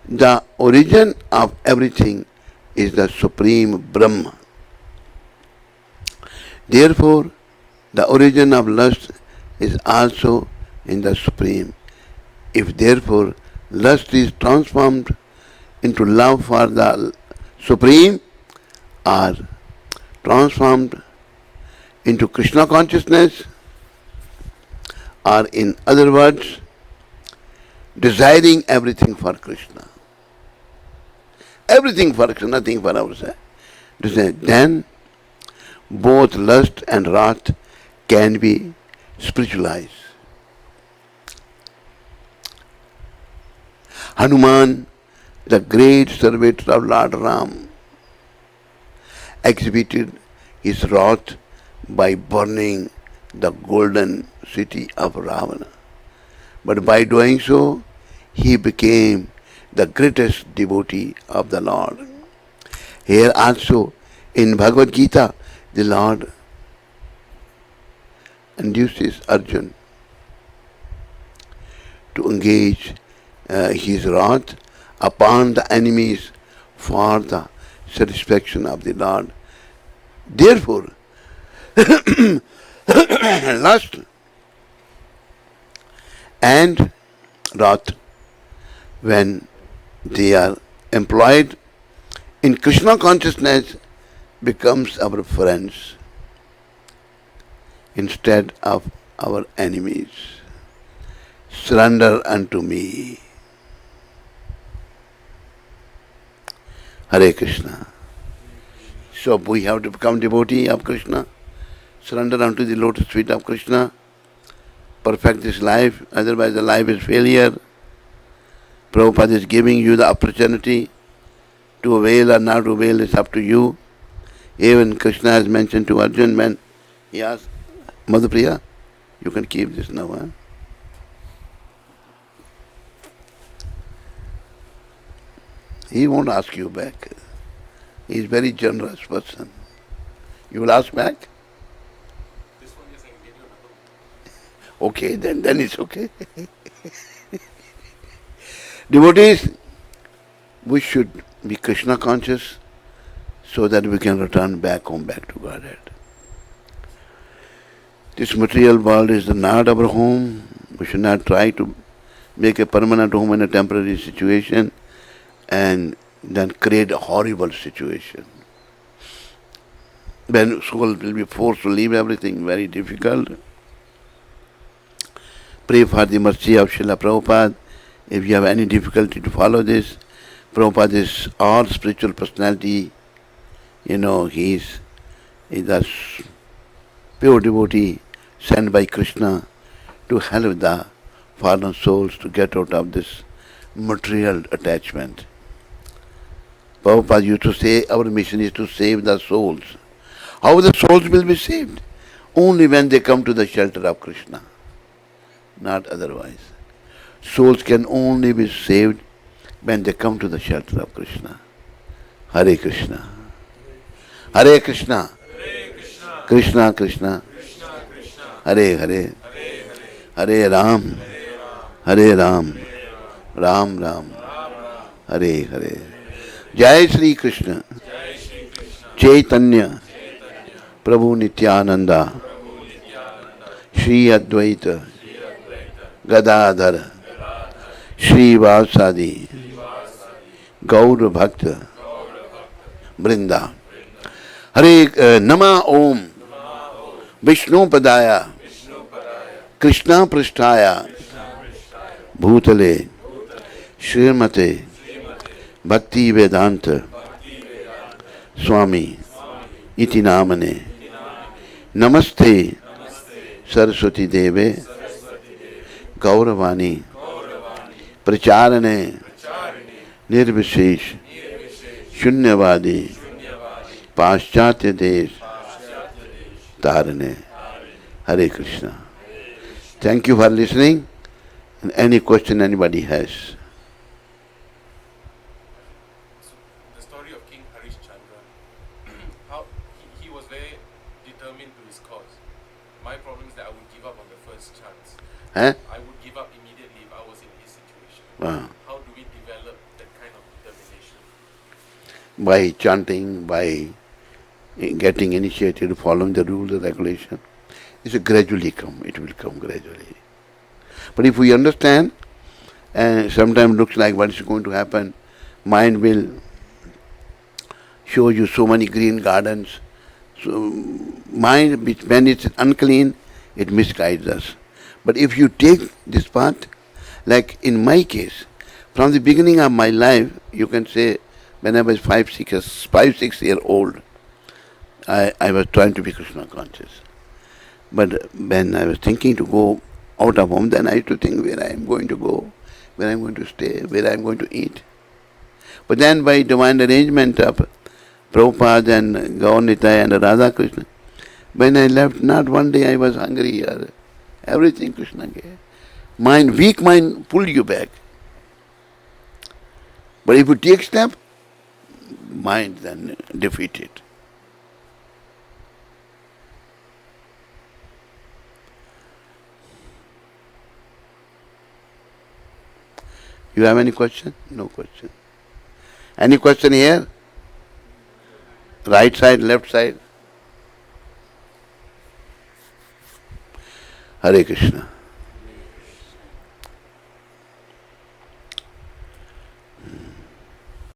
[SPEAKER 1] The origin of everything is the Supreme Brahma. Therefore, the origin of lust is also in the Supreme. If therefore lust is transformed into love for the Supreme, are transformed into Krishna consciousness, or in other words, desiring everything for Krishna. Everything for Krishna, nothing for ourselves. Then both lust and wrath can be spiritualized. Hanuman, the great servitor of Lord Ram, exhibited his wrath by burning the golden city of Ravana. But by doing so, he became the greatest devotee of the Lord. Here also, in Bhagavad Gita, the Lord induces Arjuna to engage his wrath upon the enemies for the satisfaction of the Lord. Therefore, lust and wrath, when they are employed in Krishna consciousness, becomes our friends instead of our enemies. Surrender unto me. Hare Krishna. So we have to become devotee of Krishna, surrender unto the lotus feet of Krishna, perfect this life, otherwise the life is failure. Prabhupada is giving you the opportunity to avail or not avail, is up to you. Even Krishna has mentioned to Arjuna when he asked, Madhupriya, you can keep this now. Huh? He won't ask you back. He is very generous person. You will ask back?
[SPEAKER 2] This one is I can give you another one.
[SPEAKER 1] Okay, then it's okay. Devotees, we should be Krishna conscious so that we can return back home, back to Godhead. This material world is not our home. We should not try to make a permanent home in a temporary situation and then create a horrible situation. When soul will be forced to leave everything, very difficult. Pray for the mercy of Srila Prabhupada. If you have any difficulty to follow this, Prabhupada is our spiritual personality. He is a pure devotee sent by Krishna to help the fallen souls to get out of this material attachment. Prabhupada used to say, our mission is to save the souls. How the souls will be saved? Only when they come to the shelter of Krishna, not otherwise. Souls can only be saved when they come to the shelter of Krishna. Hare Krishna. Hare Krishna. Krishna Krishna. Hare Hare. Hare Ram. Hare Ram. Ram Ram. Hare Hare. Jai Shri Krishna. Chaitanya. Prabhu Nityananda. Shri Advaita. Gadadhar. Shri Vasadi. Gaur Bhakta. Brinda. Hare Nama Om. Vishnu Padaya. Krishna Prishtaya. Bhutale. Srimate. Bhakti Vedanta. Swami. Iti Namane. Namaste. Saraswati Deve. Gauravani. Pracharane. Nirvishesh. Shunyavadi. Paschatya Desh. Tarane. Hare Krishna. Thank you for listening. And any question anybody has?
[SPEAKER 2] The story of King Harishchandra, how he was very determined to his cause. My problem is that I would give up on the first chance.
[SPEAKER 1] Huh?
[SPEAKER 2] I would give up immediately if I was in his situation.
[SPEAKER 1] Wow.
[SPEAKER 2] How do we develop that kind of determination?
[SPEAKER 1] By chanting, by getting initiated, following the rules and regulation. It will gradually come. It will come gradually. But if we understand, and sometimes looks like what is going to happen, mind will shows you so many green gardens. So mind, when it's unclean, it misguides us. But if you take this path, like in my case, from the beginning of my life, you can say, when I was 6 year old, I was trying to be Krishna conscious. But when I was thinking to go out of home, then I used to think where I am going to go, where I am going to stay, where I am going to eat. But then by divine arrangement of Prabhupada and Gaur-Nitai and Radha Krishna, when I left, not one day I was hungry or everything Krishna gave. Mind, weak mind pull you back. But if you take step, mind then defeat it. You have any question? No question. Any question here? Right side, left side? Hare Krishna.